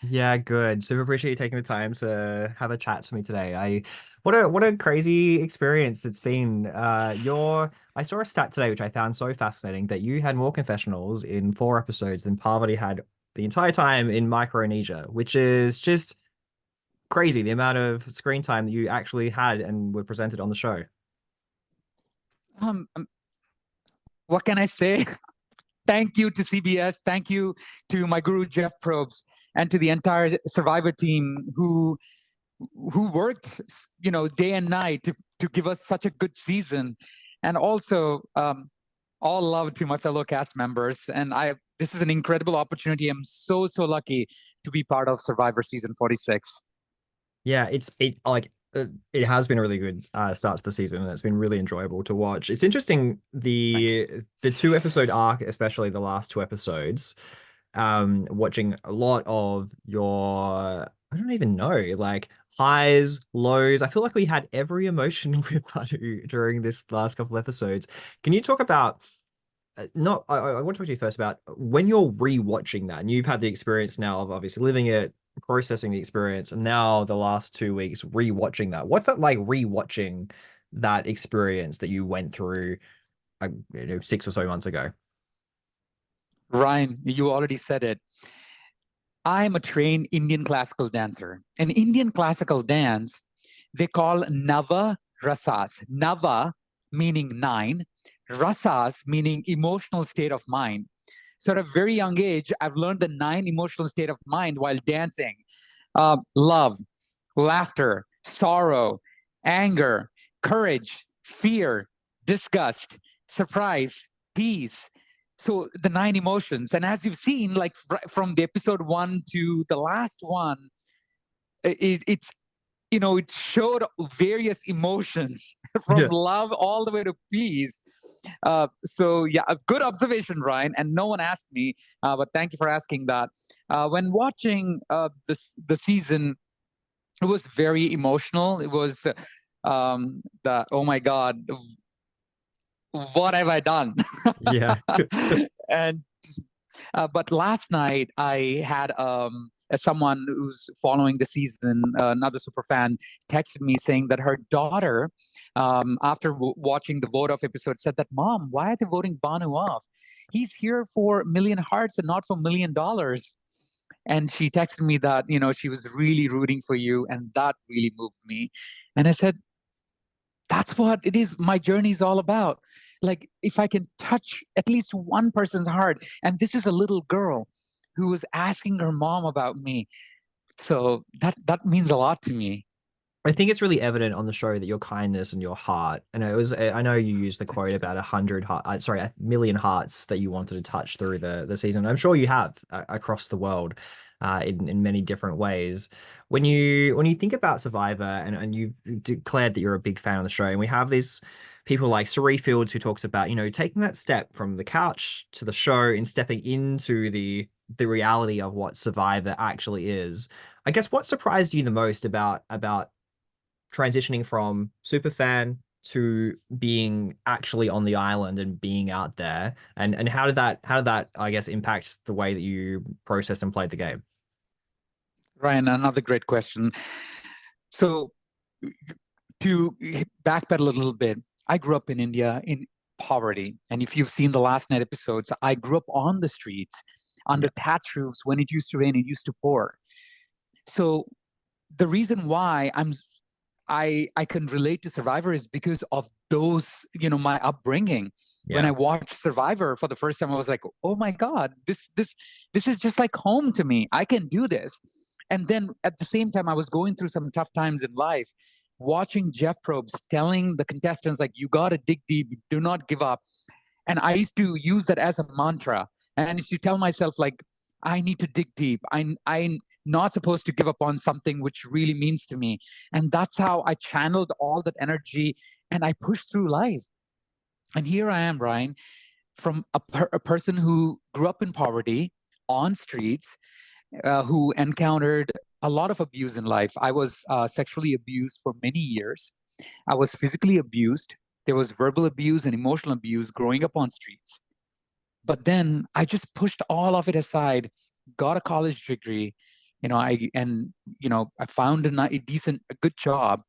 Yeah, good. Super appreciate you taking the time to have a chat to me today. What a crazy experience it's been. I saw a stat today which I found so fascinating that you had more confessionals in 4 episodes than Parvati had the entire time in Micronesia, which is just crazy the amount of screen time that you actually had and were presented on the show. Um, um, what can I say? Thank you to CBS. Thank you to my guru Jeff Probst and to the entire Survivor team who worked, day and night to give us such a good season, and also all love to my fellow cast members. And this is an incredible opportunity. I'm so lucky to be part of Survivor season 46. Yeah, it has been a really good start to the season, and it's been really enjoyable to watch. It's interesting Thank you. the 2 episode arc, especially the last 2 episodes. Watching a lot of your I don't even know like highs, lows. I feel like we had every emotion with Badu during this last couple episodes. Can you talk about not I want to talk to you first about when you're rewatching that and you've had the experience now of obviously living it, processing the experience, and now the last 2 weeks rewatching that. What's that like rewatching that experience that you went through 6 or so months ago? Ryan, you already said it. I'm a trained Indian classical dancer. In Indian classical dance, they call Nava Rasas. Nava meaning nine, Rasas meaning emotional state of mind. So at a very young age, I've learned the nine emotional state of mind while dancing. Love, laughter, sorrow, anger, courage, fear, disgust, surprise, peace. So the nine emotions. And as you've seen, like from the episode one to the last one, it's it showed various emotions from Yeah. love all the way to peace. So yeah, a good observation, Ryan. And no one asked me, but thank you for asking that. When watching the season, it was very emotional. It was that, oh my God, what have I done? Yeah. And but last night I had someone who's following the season, another super fan, texted me saying that her daughter, after watching the vote off episode, said that, "Mom, why are they voting Banu off? He's here for million hearts and not for $1 million." And she texted me that she was really rooting for you, and that really moved me. And I said, that's what it is. My journey is all about. Like, if I can touch at least one person's heart, and this is a little girl who was asking her mom about me, so that means a lot to me. I think it's really evident on the show that your kindness and your heart, and I know you used the quote about 100 heart, sorry, 1 million hearts that you wanted to touch through the season. I'm sure you have across the world, in many different ways. When you think about Survivor and you declared that you're a big fan of the show, and we have these people like Sari Fields who talks about, taking that step from the couch to the show and stepping into the reality of what Survivor actually is. I guess what surprised you the most about transitioning from super fan to being actually on the island and being out there, and how did that I guess impact the way that you processed and played the game? Ryan, another great question. So to backpedal a little bit, I grew up in India in poverty. And if you've seen the last night episodes, I grew up on the streets under Yeah. thatch roofs. When it used to rain, it used to pour. So the reason why I can relate to Survivor is because of those, my upbringing. When I Yeah. watched Survivor for the first time, I was like, oh my God, this is just like home to me. I can do this. And then at the same time, I was going through some tough times in life, watching Jeff Probst telling the contestants, like, you gotta dig deep, do not give up. And I used to use that as a mantra. And I used to tell myself, like, I need to dig deep. I'm not supposed to give up on something which really means to me. And that's how I channeled all that energy and I pushed through life. And here I am, Ryan, from a person who grew up in poverty on streets, who encountered a lot of abuse in life. I was sexually abused for many years. I was physically abused. There was verbal abuse and emotional abuse growing up on streets. But then I just pushed all of it aside, got a college degree, I found a decent, a good job.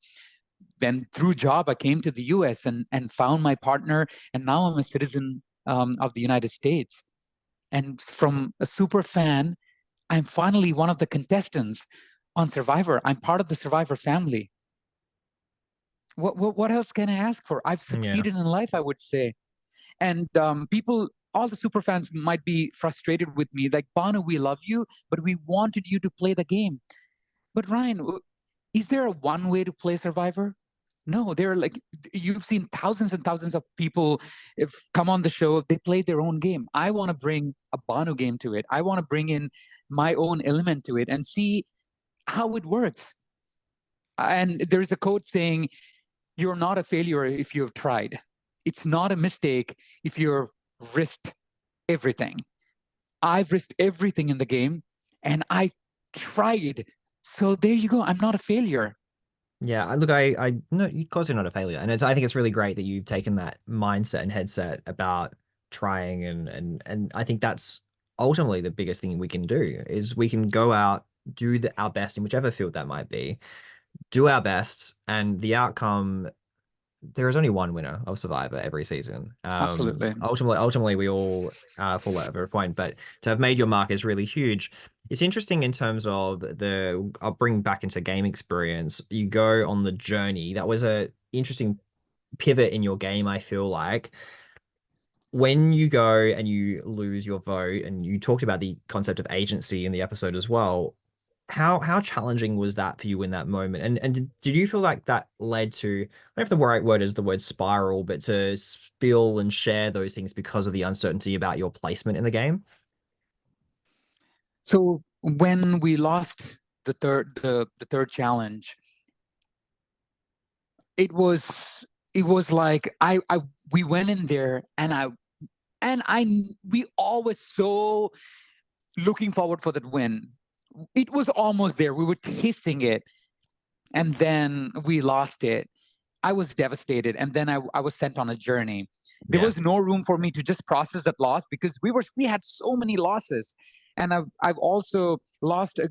Then through job, I came to the US and found my partner, and now I'm a citizen of the United States. And from a super fan, I'm finally one of the contestants on Survivor. I'm part of the Survivor family. What else can I ask for? I've Yeah. succeeded in life, I would say. And people, all the super fans might be frustrated with me, like, Banu, we love you, but we wanted you to play the game. But Ryan, is there a one way to play Survivor? No, there are, like, you've seen thousands and thousands of people if come on the show, they play their own game. I want to bring a Banu game to it. I want to bring in my own element to it and see how it works. And there's a quote saying, "You're not a failure if you've tried. It's not a mistake if you've risked everything." I've risked everything in the game and I tried. So there you go. I'm not a failure. Yeah, look, I no, of course you're not a failure, and I think it's really great that you've taken that mindset and headset about trying, and I think that's ultimately the biggest thing we can do is we can go out, do our best in whichever field that might be, do our best, and the outcome, there is only one winner of Survivor every season. Absolutely. Ultimately, we all fall at a point, but to have made your mark is really huge. It's interesting in terms of I'll bring back into game experience. You go on the journey. That was a interesting pivot in your game, I feel like. When you go and you lose your vote, and you talked about the concept of agency in the episode as well, how challenging was that for you in that moment? And did you feel like that led to, I don't know if the right word is the word spiral, but to spill and share those things because of the uncertainty about your placement in the game? So when we lost the third challenge, it was like I we went in there and I we always so looking forward for that win. It was almost there. We were tasting it, and then we lost it. I was devastated, and then I was sent on a journey. There Yeah. was no room for me to just process that loss because we had so many losses, and I've also lost a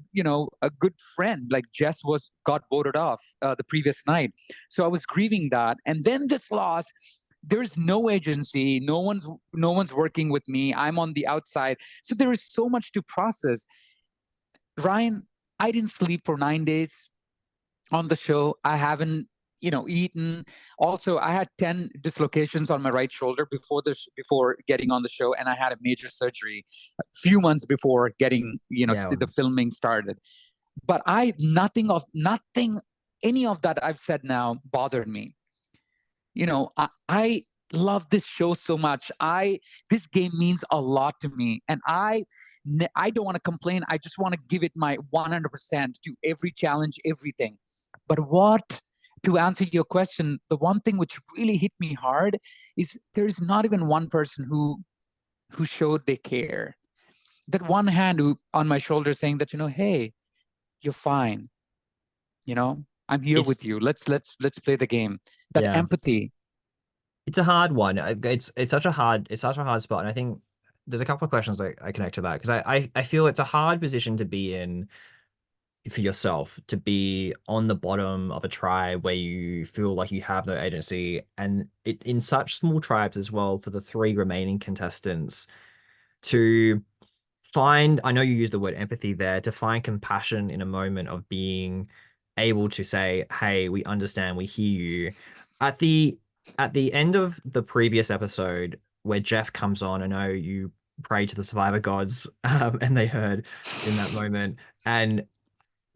good friend, like Jess got voted off the previous night, so I was grieving that, and then this loss. There's no agency. No one's working with me. I'm on the outside, so there is so much to process. Ryan, I didn't sleep for 9 days on the show. I haven't, eaten. Also, I had 10 dislocations on my right shoulder before getting on the show, and I had a major surgery a few months before getting, Yeah. the filming started. But nothing, any of that I've said now bothered me. I love this show so much. This game means a lot to me, and I don't want to complain. I just want to give it my 100% to every challenge, everything. But to answer your question, the one thing which really hit me hard is there is not even one person who showed they care. That one hand on my shoulder saying that, hey, you're fine. I'm here It's with you. Let's play the game. That yeah. empathy. It's a hard one. It's such a hard spot, and I think there's a couple of questions that I connect to that because I feel it's a hard position to be in for yourself, to be on the bottom of a tribe where you feel like you have no agency, and in such small tribes as well, for the three remaining contestants to find, I know you use the word empathy there, to find compassion in a moment of being able to say, hey, we understand, we hear you. At the at the end of the previous episode where Jeff comes on, I know you pray to the survivor gods, and they heard in that moment. And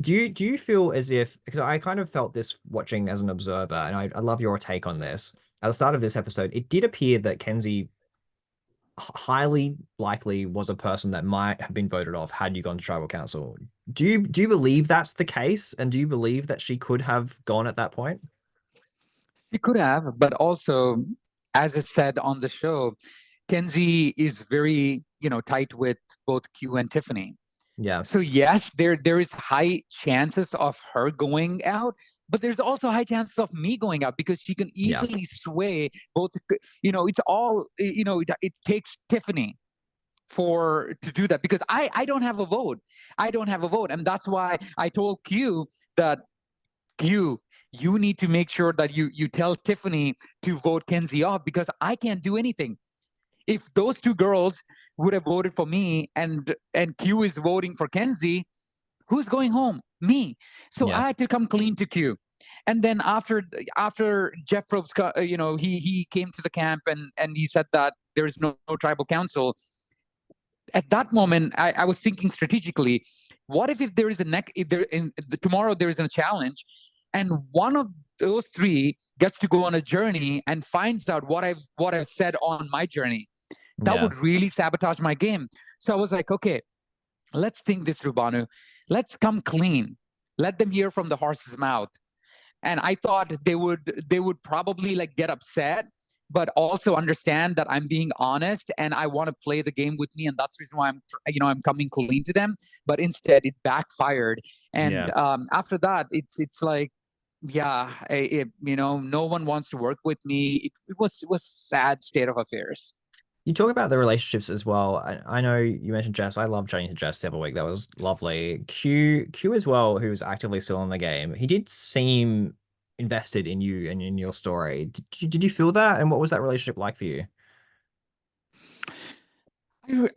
do you feel as if, because I kind of felt this watching as an observer, and I love your take on this. At the start of this episode, it did appear that Kenzie highly likely was a person that might have been voted off had you gone to tribal council. Do you believe that's the case? And do you believe that she could have gone at that point? She could have, but also, as I said on the show, Kenzie is very, tight with both Q and Tiffany. Yeah. So yes, there is high chances of her going out, but there's also high chances of me going out because she can Yeah. easily sway both. It's all, it takes Tiffany. to do that, because I don't have a vote. I don't have a vote. And that's why I told Q that, Q, you need to make sure that you tell Tiffany to vote Kenzie off, because I can't do anything. If those two girls would have voted for me, and Q is voting for Kenzie, who's going home? Me. So Yeah. I had to come clean to Q. And then after Jeff Probst, he came to the camp, and he said that there is no tribal council. At that moment, I was thinking strategically, what if there is a if there in tomorrow there is a challenge, and one of those three gets to go on a journey and finds out what I've said on my journey. That Yeah. would really sabotage my game. So I was like, okay, let's think this through, Bhanu. Let's come clean. Let them hear from the horse's mouth. And I thought they would probably like get upset, but also understand that I'm being honest and I want to play the game with me, and that's the reason why I'm coming clean to them. But instead, it backfired, and Yeah. after that, it's like, yeah, no one wants to work with me. It was sad state of affairs. You talk about the relationships as well. I know you mentioned Jess. I love chatting to Jess the other week. That was lovely. Q as well, who's actively still in the game. He did seem invested in you and in your story. Did you feel that? And what was that relationship like for you?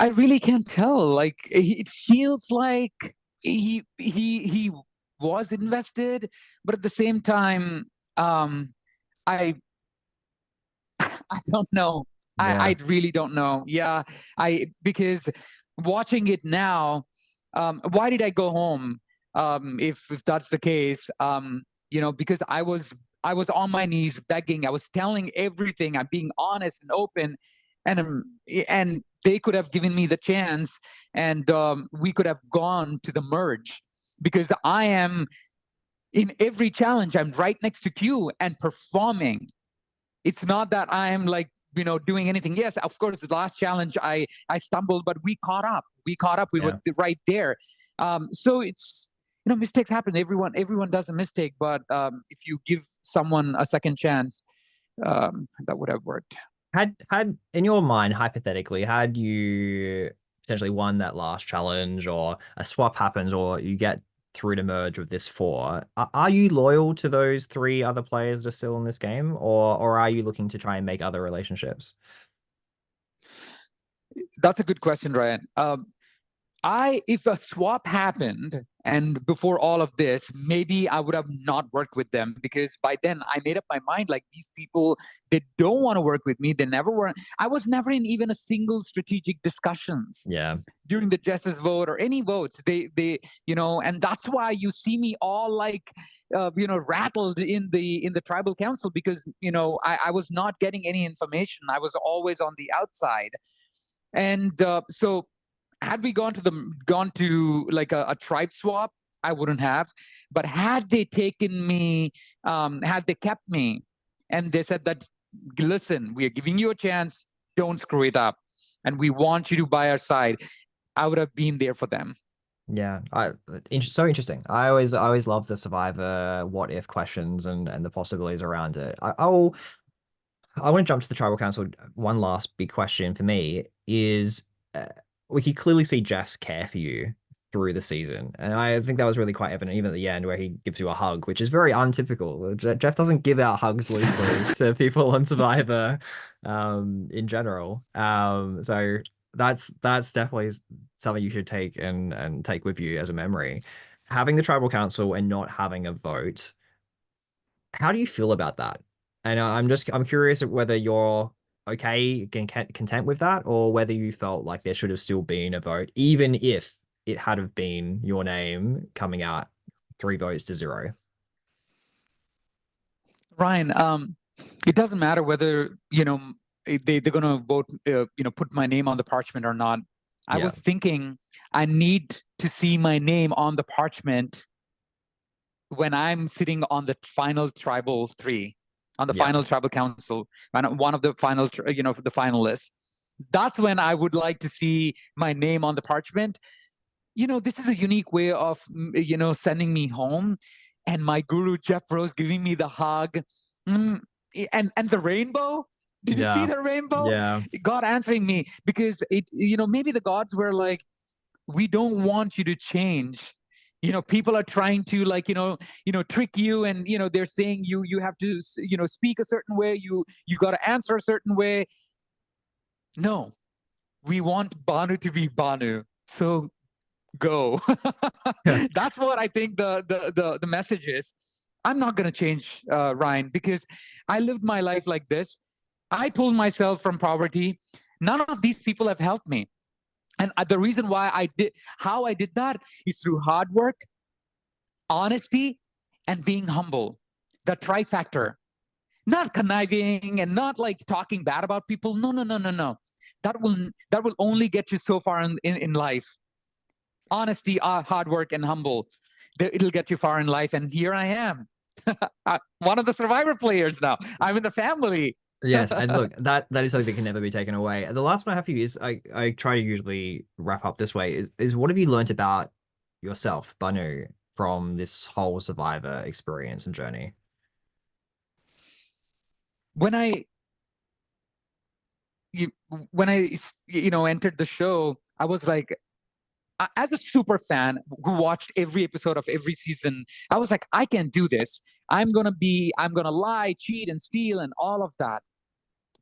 I really can't tell. Like, it feels like he was invested, but at the same time, I I don't know. I Yeah. really don't know. Yeah, because watching it now, why did I go home? If that's the case, because I was on my knees begging. I was telling everything. I'm being honest and open, and they could have given me the chance, and we could have gone to the merge, because I am in every challenge. I'm right next to Q and performing. It's not that I'm like doing anything. Yes, of course, the last challenge I stumbled, but we caught up. We were Yeah. right there. So it's mistakes happen. Everyone does a mistake, but if you give someone a second chance, that would have worked. Had in your mind, hypothetically, had you potentially won that last challenge or a swap happens or you get through to merge with this four, are you loyal to those three other players that are still in this game, or are you looking to try and make other relationships? That's a good question, Ryan. If a swap happened and before all of this, maybe I would have not worked with them, because by then I made up my mind, like, these people, they don't want to work with me. They never were. I was never in even a single strategic discussions Yeah. during the justice vote or any votes. And that's why you see me all like, rattled in the tribal council, because I was not getting any information. I was always on the outside, and so had we gone to like a tribe swap, I wouldn't have. But had they taken me, had they kept me, and they said that, listen, we are giving you a chance, don't screw it up, and we want you to by our side, I would have been there for them. Yeah, so interesting. I always love the Survivor what if questions and the possibilities around it. I want to jump to the tribal council. One last big question for me is uh, we could clearly see Jess care for you through the season. And I think that was really quite evident, even at the end where he gives you a hug, which is very untypical. Jeff doesn't give out hugs loosely to people on Survivor in general. So that's definitely something you should take and take with you as a memory. Having the tribal council and not having a vote, how do you feel about that? And I'm curious whether you're okay and content with that, or whether you felt like there should have still been a vote, even if it had have been your name coming out 3 votes to 0. Ryan, it doesn't matter whether they're going to vote, put my name on the parchment or not. I Yeah, was thinking, I need to see my name on the parchment when I'm sitting on the final tribal three, on the yeah, final tribal council, and one of the final, the finalists. That's when I would like to see my name on the parchment. This is a unique way of, sending me home, and my guru Jeff Rose giving me the hug, mm, and the rainbow. Did you see Yeah. the rainbow? Yeah. God answering me, because maybe the gods were like, we don't want you to change. People are trying to, like, trick you, and they're saying you have to speak a certain way, you got to answer a certain way. No, we want Bhanu to be Bhanu. So go. That's what I think the message is. I'm not going to change, Ryan, because I lived my life like this. I pulled myself from poverty. None of these people have helped me. And the reason why how I did that is through hard work, honesty, and being humble. The trifactor. Not conniving and not like talking bad about people. No, no, no, no, no. That will only get you so far in life. Honesty, hard work, and humble. It'll get you far in life. And here I am, one of the survivor players now. I'm in the family. Yes, and look, that is something that can never be taken away. And the last one I have for you is I try to usually wrap up this way is what have you learned about yourself, Banu, from this whole Survivor experience and journey? when I you, when I entered the show, I was like, as a super fan who watched every episode of every season, I was like, I can do this. I'm gonna lie, cheat, and steal, and all of that.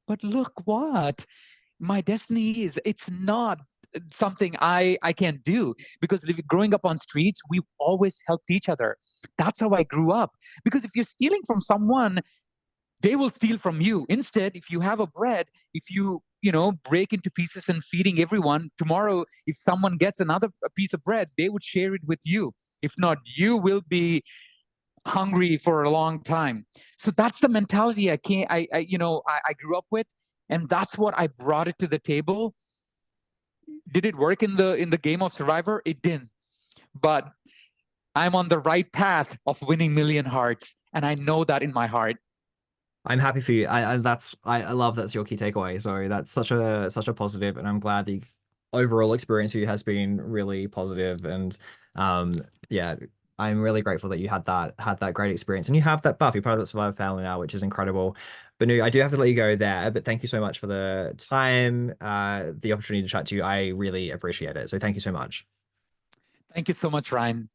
But look what my destiny is. It's not something I can do, because growing up on streets, we always helped each other. That's how I grew up. Because if you're stealing from someone, they will steal from you. Instead, if you have a bread, if you break into pieces and feeding everyone, tomorrow if someone gets another piece of bread, they would share it with you. If not, you will be hungry for a long time. So that's the mentality I can't I grew up with, and that's what I brought it to the table. Did it work in the game of Survivor? It didn't. But I'm on the right path of winning million hearts, and I know that in my heart. I'm happy for you. I love that's your key takeaway. So that's such a positive, and I'm glad the overall experience for you has been really positive. And yeah, I'm really grateful that you had that great experience, and you have that buff. You're part of the Survivor family now, which is incredible. But no, I do have to let you go there. But thank you so much for the time, the opportunity to chat to you. I really appreciate it. So thank you so much. Thank you so much, Ryan.